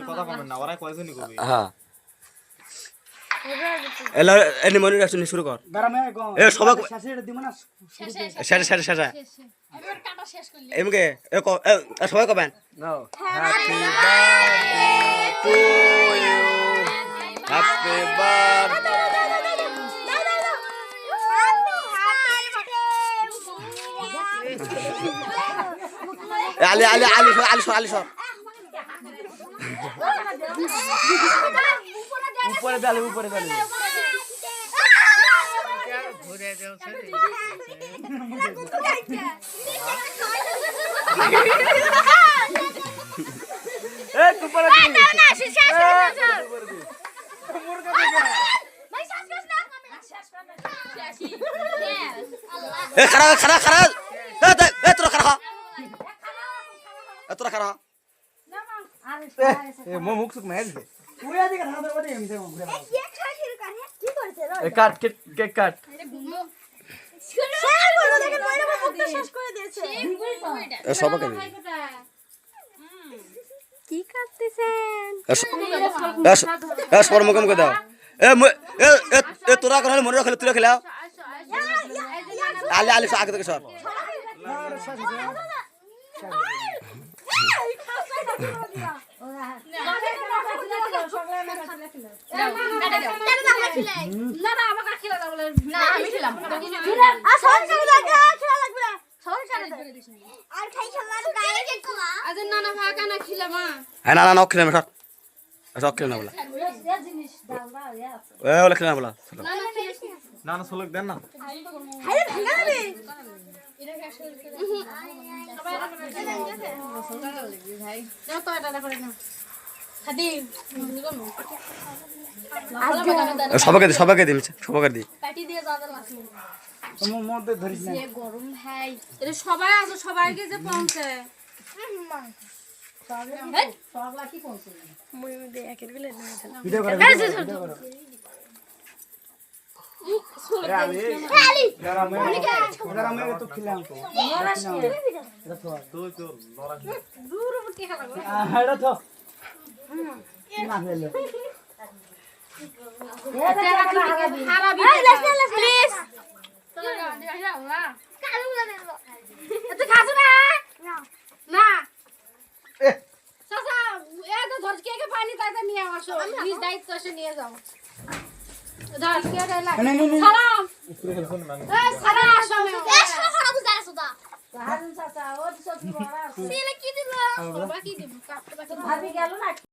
কথা কমেন না ওরা কয়জনই কবি হ্যাঁ এলা এনি মনি রাখছনি শুরু কর এ সবাই শেষ শেষ শেষ এবার কাটা শেষ করলি এমকে এ সবাই কবেন happy birthday to you happy birthday Ali Ali Ali Ali Ali সর উপরে দালে ঘুরে যাও ছেলে এ উপরে দি না না শেষ শেষ মুরগা দেখা ভাই শেষ শেষ না শেষ কর না শেষ আল্লাহ এ খারা এ তোরা খারা এ তোরা খারা এ মুখ সুখ মেরে দিছে পুরা দিকে ধাঁধা করে এমনি ঘুরে কেক খাই শুরু করে কি করছে রে এ কাট কেক কাট আরে ঘুমো শেষ বলো দেখে ময়না মুখটা শেষ করে দিয়েছে এ সবাইকে দি কি করতেছেন এ সবার মুখে মুখে দাও এ তোরা করে মনে রাখলে তুই খেলাও আলি আলি আগে থেকে সর না না আমাকে খেলা দাও বলে না আমি খেলাম আর সবাই খেলা লাগবে খেলা লাগবে সবাই খেলা আর খাই খেলা গায়ে কে খেলা আজ না না ভাগা না খেলা মা হ্যাঁ না না খেলে না সব খেলে না বলা এ ওলা খেলে না বলা না না না না সলক দেন না হাই ভাঙা রে এটা শেষ ভাই নাও তো এটা করে নাও খাদি সবাইকে দি পাটি দিয়ে দাদা লাগছে তোমার মধ্যে ধরিস না যে গরম ভাই এটা সবাই আছে সবাইকে যে পৌঁছে সবলা কি করছিস মই মধ্যে একের বেলা না ভিডিও করে খালি গ্রামে তো খিলাম তো এটা তো তুই তো লড়া দূর কি খেলা গো এটা তো না ফেলে হারা বিতে প্লিজ এত খাসো না না চাচা এত ধর কে পানি তাইতে নিয়ে আসো নিজ দায়িত্ব এসে নিয়ে যাও ধর কে দেলা সালাম এই সালাম আসো এসো খারাপ জানা সুদা হারুন চাচা ও তো সব বড় সিলে কি দিল বাবা কি দিব কাটতে বাকি ভাবি গেল না